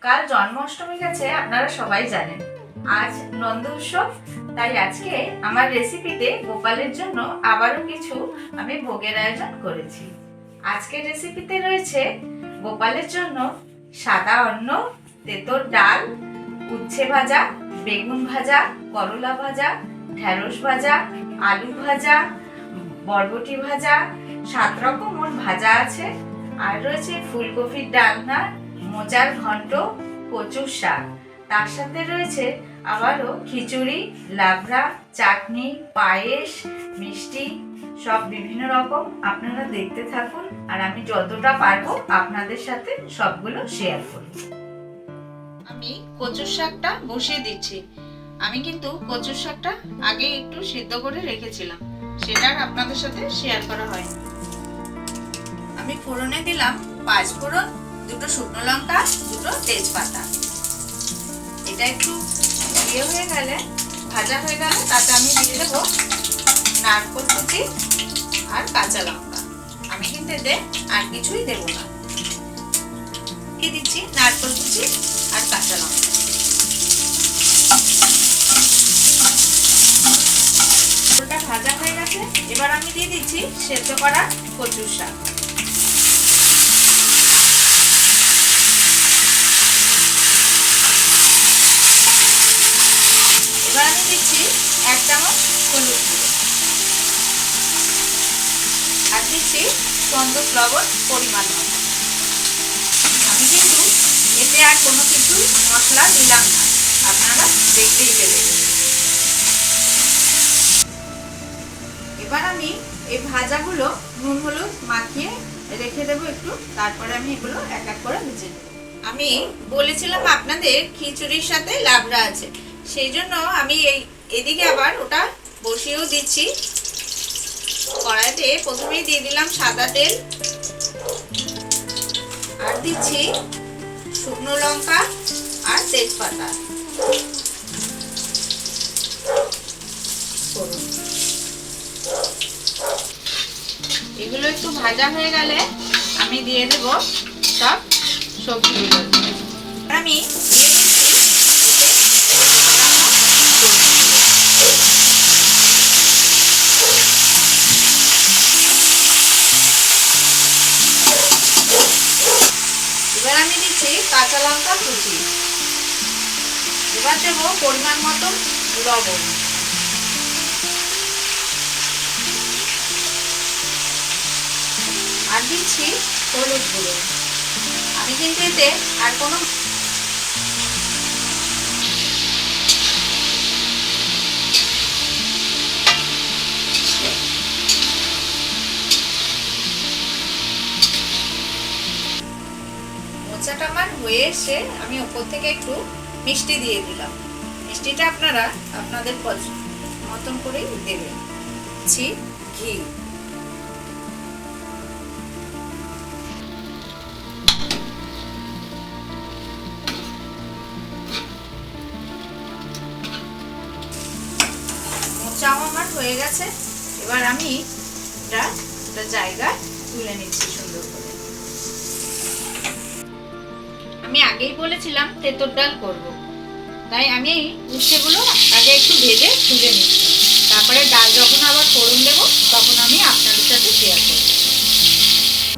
কাল জন্মাষ্টমী গেছে, আপনারা সবাই জানেন। আজ নন্দ উৎসব, তাই আজকে আমার রেসিপিতে গোপালের জন্য আবারও কিছু আমি ভোগের আয়োজন করেছি। আজকের রেসিপিতে রয়েছে গোপালের জন্য সাদা অন্ন, তেঁতোর ডাল, উচ্ছে ভাজা, বেগুন ভাজা, করলা ভাজা, ঢেঁড়স ভাজা, আলু ভাজা, বরবটি ভাজা, 7 রকম মোট ভাজা আছে। আর রয়েছে ফুলকপির ডালনা, মোচার ঘন্ট, কচুর শাক। তার সাথে রয়েছে আবারও খিচুড়ি, লাবড়া, চাটনি, পায়েস, মিষ্টি, সব বিভিন্ন রকম। আপনারা দেখতে থাকুন আর আমি যতটা পারবো আপনাদের সাথে সবগুলো শেয়ার করব। আমি কচুর শাকটা বসিয়ে দিচ্ছি। আমি কিন্তু কচুর শাকটা আগে একটু সিদ্ধ করে রেখেছিলাম, সেটা আপনাদের সাথে শেয়ার করা হয়নি। আমি ফোড়নে দিলাম 5 ফোড়ন, 2টো শুকনো লঙ্কা, 2টো তেজপাতা। এটা একটু হয়ে গেলে, ভাজা হয়ে গেলে তাতে আমি দিয়ে দেবো নারকেল কুচি আর কাঁচা লঙ্কা। আমি কিন্তু এতে আর কিছুই দেব না, কি দিচ্ছি নারকেল কুচি আর কাঁচা লঙ্কা। ওটা ভাজা হয়ে গেছে, এবার আমি দিয়ে দিচ্ছি সেদ্ধ করা কচুর শাক। এবার আমি দিচ্ছি 1 চামচ হলুদ গুঁড়ো আর দিচ্ছি সন্দক লবণ পরিমাণ মতো। আমি কিন্তু এতে আর কোনো কিছু মশলা দিলাম না, আপনারা দেখতেই পেলেন। এবার আমি এই ভাজাগুলো নুন হলুদ মাখিয়ে রেখে দেবো একটু, তারপরে আমি এগুলো এক এক করে ভেজে নেব। আমি বলেছিলাম আপনাদের খিচুড়ির সাথে লাবড়া আছে, সেই জন্য আমি এদিকে আবার ওটা বসিয়েও দিচ্ছি। কড়াইতে প্রথমেই দিয়ে দিলাম সাদা তেল, আর দিচ্ছি শুকনো লঙ্কা আর তেজপাতা। এগুলো একটু ভাজা হয়ে গেলে আমি দিয়ে দেব সব সবজিগুলো। আমি এবার আমি দিচ্ছি কাঁচা লঙ্কা কুচি। এবার দেব পরিমাণ মতো লবণ। আর দিচ্ছি হলুদ গুঁড়ো। আমি কিন্তু এতে আর কোনো মোচাটা আমার হয়ে এসে আমি উপর থেকে একটু মিষ্টি দিয়ে দিলাম। মিষ্টিটা আপনারা আপনাদের পছন্দ মতন করেই দেবেন। ঘি, মোচাও আমার হয়ে গেছে। এবার আমি একটা জায়গায় তুলে নিচ্ছি সুন্দর করে। আমি আগেই বলেছিলাম তেঁতোর ডাল করব, তাই আমি উচ্ছেগুলো আগে একটু ভেজে তুলে নিচ্ছি। তারপরে ডাল যখন আবার ফোড়ন দেব তখন আমি আপনাদের সাথে শেয়ার করব।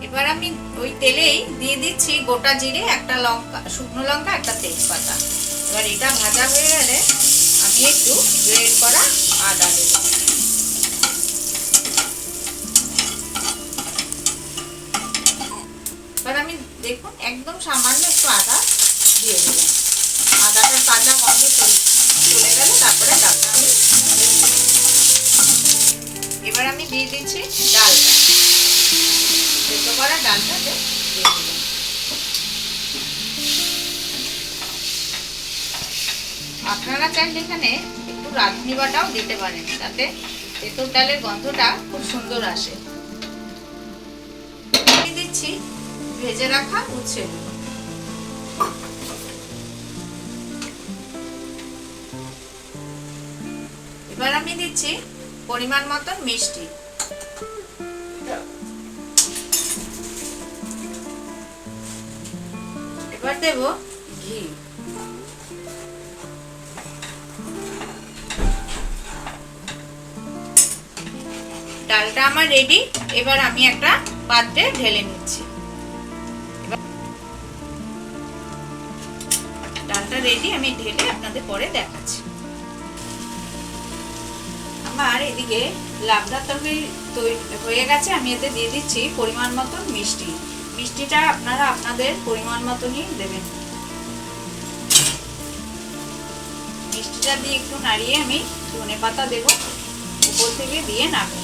এবার আমি ওই তেলেই দিয়ে দিচ্ছি গোটা জিরে, একটা লঙ্কা, শুকনো লঙ্কা, একটা তেজপাতা। এবার এটা ভাজা হয়ে গেলে আমি একটু গ্রেট করা আদা দেব। এবার আমি দেখুন একদম সামান্য একটু আদা দিয়ে দিলাম। আদাটার কাঁচা গন্ধ চলে গেলে তারপরে ডালটা আমি এবার আমি দিয়ে দিচ্ছি ডালটা, সেদ্ধ করা ডালটাতে দিয়ে দিলাম। আপনারা চাইলে এখানে একটু রাঁধুনি বাটাও দিতে পারেন, তাতে তেঁতুল ডালের গন্ধটা খুব সুন্দর আসে। দিচ্ছি ভেজে রাখা উচ্ছেগুলো। এবার আমি দিচ্ছি পরিমাণ মতন মিষ্টি। এবার দেব ঘি। ডালটা আমার রেডি। এবার আমি একটা পাত্রে ঢেলে নিচ্ছি। ডালটা রেডি, আমি ঢেলে আপনাদের পরে দেখাচ্ছি। আমার এদিকে লাবড়া তরকারি তৈরি হয়ে গেছে। আমি এতে দিয়ে দিচ্ছি পরিমাণ মতো মিষ্টি। মিষ্টিটা আপনারা আপনাদের পরিমাণ মতনই দেবেন। মিষ্টিটা দিয়ে একটু নাড়িয়ে আমি ধনেপাতা দেব, উপর থেকে দিয়ে নাড়বো।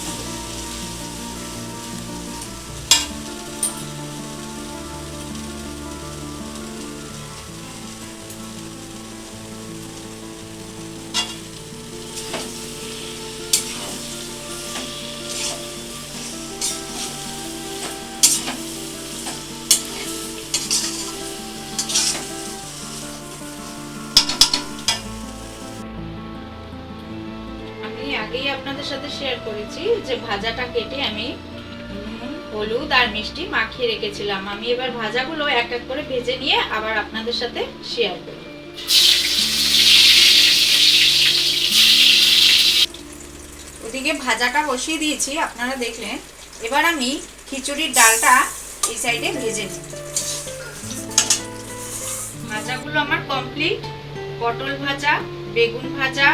আগেই আপনাদের সাথে শেয়ার করেছি যে ভাজাটা কেটে আমি হলুদ আর মিষ্টি মাখিয়ে রেখেছিলাম। আমি এবার ভাজাগুলো এক এক করে ভেজে নিয়ে আবার আপনাদের সাথে শেয়ার করব। ওদিকে ভাজাটা বসিয়ে দিয়েছি, আপনারা দেখলেন। এবার আমি খিচুড়ির ডালটা এই সাইডে ভেজে নিই। ভাজাগুলো আমার কমপ্লিট। পটল ভাজা, বেগুন ভাজা,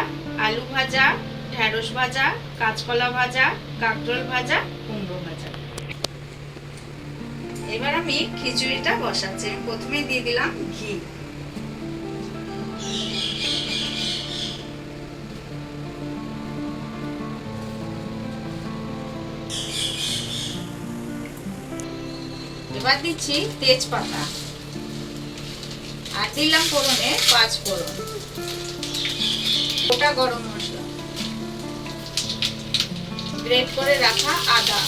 আলু ভাজা, ঢেঁড়স ভাজা, কাঁচকলা ভাজা, কাঁকরোল ভাজা, কুমড়ো ভাজা। এবার আমি খিচুড়িটা বসাচ্ছি। আমি প্রথমে দিয়ে দিলাম ঘি। এবার দিচ্ছি তেজপাতা, আর দিলাম ফোড়নে 5 ফোড়ন, গোটা গরম মশলা, গ্রেট করে রাখা আদা,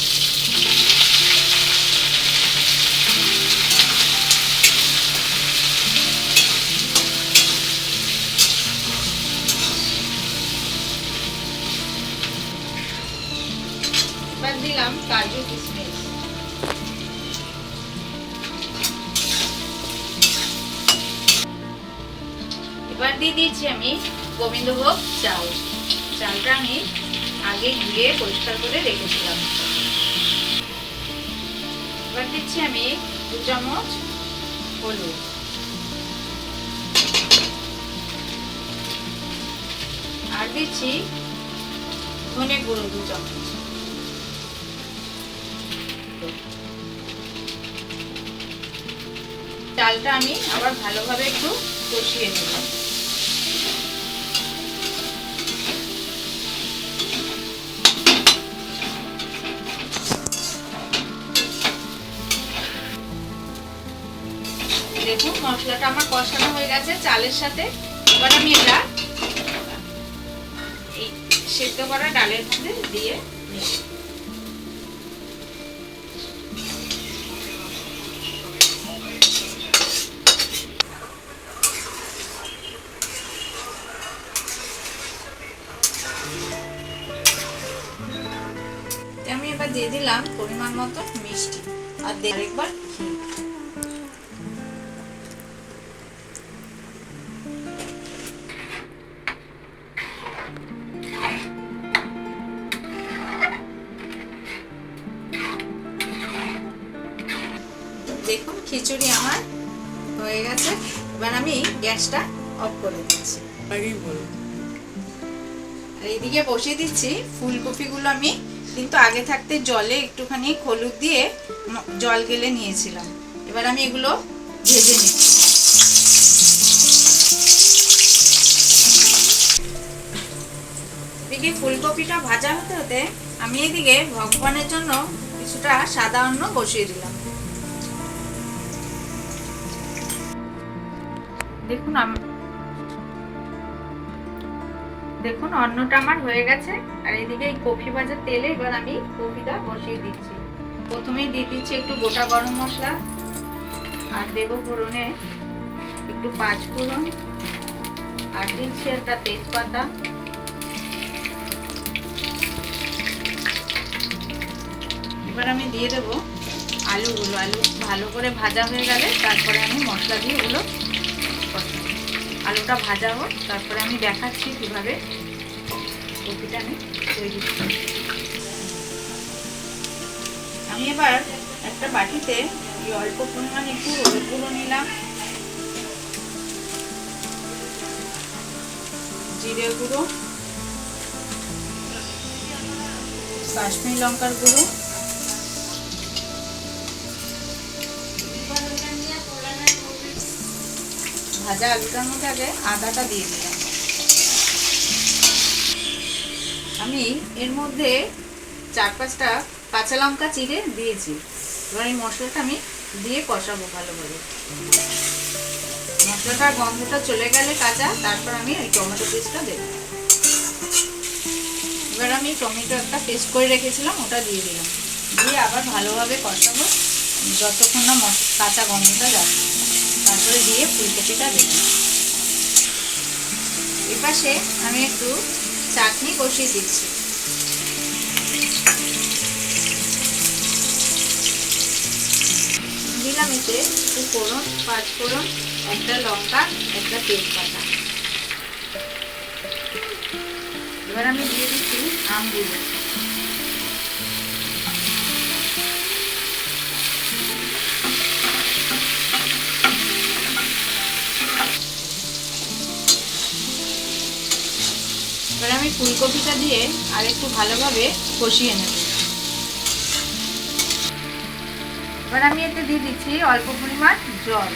এবার দিলাম কাজু কিশমিশ, এবার দিয়ে দিচ্ছি আমি গোবিন্দভোগ চাল। চালটা আমি আগে ধুয়ে পরিষ্কার করে রেখেছিলাম। এবার দিচ্ছি আমি 2 চামচ হলুদ, আর দিচ্ছি ধনে গুঁড়ো 2 চামচ। চালটা আমি আবার ভালোভাবে একটু কষিয়ে নেব। দেখুন মশলাটা আমার কষানো হয়ে গেছে চালের সাথে। এবার আমি এটা এই সেদ্ধ করা ডালের মধ্যে দিয়ে নিই। আমি এবার দিয়ে দিলাম পরিমাণ মতো মিষ্টি, আর আরেকবার ঘি। দেখুন খিচুড়ি আমার হয়ে গেছে। এবার আমি গ্যাসটা অফ করে দিচ্ছি। আর এইদিকে বসিয়ে দিচ্ছি ফুলকপিগুলো। আমি কিন্তু আগে থাকতে জলে একটুখানি হলুদ দিয়ে জল গেলে নিয়েছিলাম। এবার আমি এগুলো ভেজে নিচ্ছি। এদিকে ফুলকপিটা ভাজা হতে হতে আমি এদিকে ভগবানের জন্য কিছুটা সাদা অন্ন বসিয়ে দিলাম। দেখুন অন্নটা আমার হয়ে গেছে। আর এদিকে এই কফি ভাজার তেলে এবার আমি কফিটা বসিয়ে দিচ্ছি। প্রথমেই দিয়ে দিচ্ছি একটু গোটা গরম মশলা, আর দেবো ফোড়নে একটু 5 ফোড়ন, আর দিচ্ছি একটা তেজপাতা, এবার আমি দিয়ে দেবো আলুগুলো। আলু ভালো করে ভাজা হয়ে গেলে তারপরে আমি মশলা দিয়ে ওগুলো আলুটা ভাজা হোক, তারপরে আমি দেখাচ্ছি কিভাবে কপিটা আমি তৈরি করি। আমি এবার একটা বাটিতে অল্প পরিমাণ একটু হলুদ গুঁড়ো নিলাম, জিরে গুঁড়ো, কাশ্মীরি লঙ্কার গুঁড়ো, ভাজা আলুটার মধ্যে আগে আদাটা দিয়ে দিলাম। আমি এর মধ্যে 4-5টা কাঁচা লঙ্কা চিড়ে দিয়েছি। এবার এই মশলাটা আমি দিয়ে কষাবো ভালো করে। মশলাটার গন্ধটা চলে গেলে কাঁচা, তারপর আমি ওই টমেটো পেস্টটা দেবো। এবার আমি টমেটো একটা পেস্ট করে রেখেছিলাম, ওটা দিয়ে দিলাম। দিয়ে আবার ভালোভাবে কষাবো যতক্ষণ না কাঁচা গন্ধটা যাচ্ছে। তারপরে দিয়ে ফুলকপিটা দেবো। এপাশে আমি একটু চাটনি কষিয়ে দিচ্ছি। দিলাম এতে একটু ফোড়ন, 5 ফোড়ন, একটা লঙ্কা, একটা তেজপাতা। এবার আমি দিয়ে দিচ্ছি আমগুলো। এবার আমি ফুলকপিটা দিয়ে আর একটু ভালোভাবে কষিয়ে নেব। এবার আমি এতে দিয়ে দিচ্ছি অল্প পরিমাণ জল।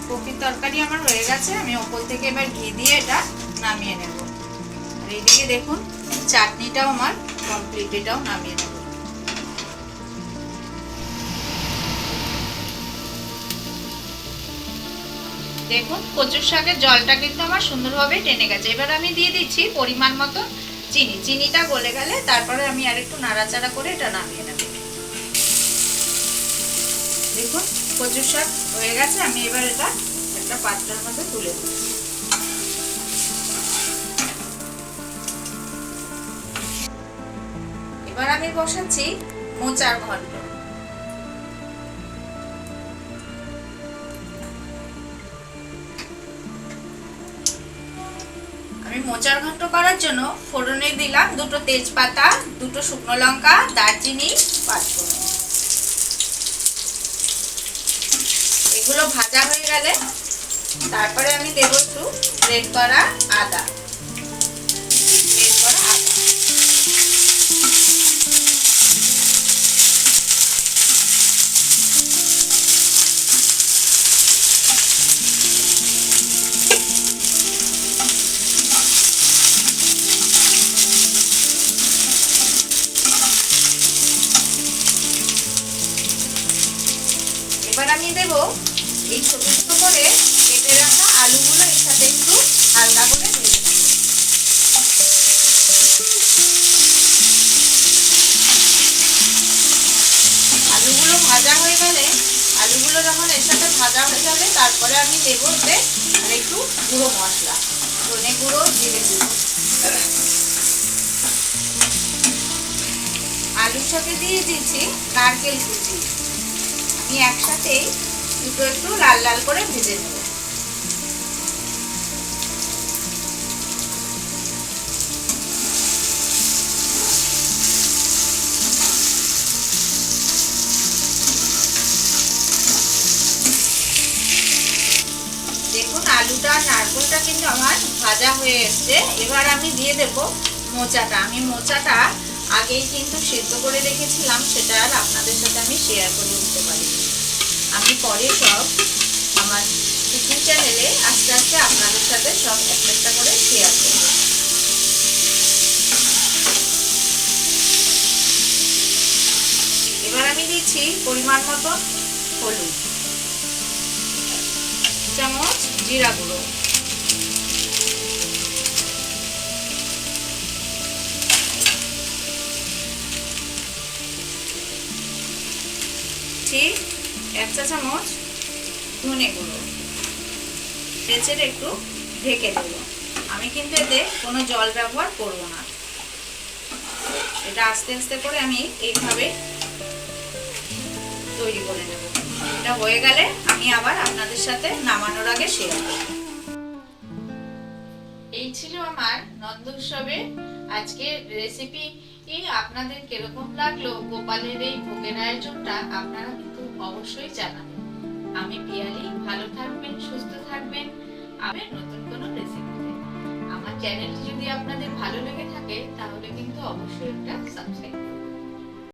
কপির তরকারি আমার হয়ে গেছে। আমি ওপর থেকে এবার ঘি দিয়ে এটা নামিয়ে নেব। আর এইদিকে দেখুন চাটনিটাও আমার কমপ্লিট, এটাও নামিয়ে নেব। দেখুন কচুর শাকের জলটা কিন্তু আমার সুন্দরভাবে টেনে গেছে। এবার আমি দিয়ে দিচ্ছি পরিমাণ মতো চিনি। চিনিটা গলে গেলে তারপরে আমি আর একটু নাড়াচাড়া করে এটা নামিয়ে নেব। দেখুন কচুর শাক হয়ে গেছে। আমি এবার এটা একটা পাত্রের মধ্যে তুলে দিচ্ছি। এবার আমি বসাচ্ছি মোচার ঘন্ট। আমি মোচার ঘন্ট করার জন্য ফোড়নে দিলাম 2টো তেজপাতা, 2টো শুকনো লঙ্কা, দারচিনি, 5 ফোড়ন। এগুলো ভাজা হয়ে গেলে তারপরে আমি দেব একটু গ্রেট করা আদা। এবার আমি দেব এই ছোট ছোট করে কেটে রাখা আলুগুলো এর সাথে একটু হালকা করে ভেজে নেব। আলুগুলো ভাজা হয়ে গেলে, আলুগুলো যখন এর সাথে ভাজা হয়ে যাবে, তারপরে আমি দেবো এতে আর একটু গুঁড়ো মশলা, ধনে গুঁড়ো, জিরে গুঁড়ো। আলুর সাথে দিয়ে দিচ্ছি নারকেল কুচি। আমি একসাথেই দুটো একটু লাল লাল করে ভেজে নেব। দেখুন আলুটা নারকেলটা কিন্তু আমার ভাজা হয়ে এসছে। এবার আমি দিয়ে দেব মোচাটা। আমি মোচাটা আগেই কিন্তু সেদ্ধ করে রেখেছিলাম, সেটা আর আপনাদের সাথে আমি শেয়ার করে উঠতে পারি। আমি পরে সব আমার টিফিন চ্যানেলে আস্তে আস্তে আপনাদের সাথে সব একটা করে শেয়ার করব। এবার আমি দিচ্ছি পরিমাণ মতো হলুদ, চামচ জিরা গুঁড়ো, ঠিক 1 চা চামচ ধনে গুঁড়ো। টেচের একটু ঢেকে দেবো। আমি কিন্তু এতে কোনো জল ব্যবহার করব না। এটা আস্তে আস্তে করে আমি এইভাবে তৈরি করে নেব। এটা হয়ে গেলে আমি আবার আপনাদের সাথে নামানোর আগে শেয়ার করব। এই ছিল আমার নন্দ উৎসবে আজকের রেসিপি। আপনাদের কিরকম লাগলো গোপালের এই ভোগের আয়োজনটা আপনারা কিন্তু অবশ্যই জানাবেন। আমি পিয়ালি, ভালো থাকবেন, সুস্থ থাকবেন। আবার নতুন কোনো রেসিপিতে। আমার চ্যানেলটি যদি আপনাদের ভালো লেগে থাকে তাহলে কিন্তু অবশ্যই একটা সাবস্ক্রাইব করবেন।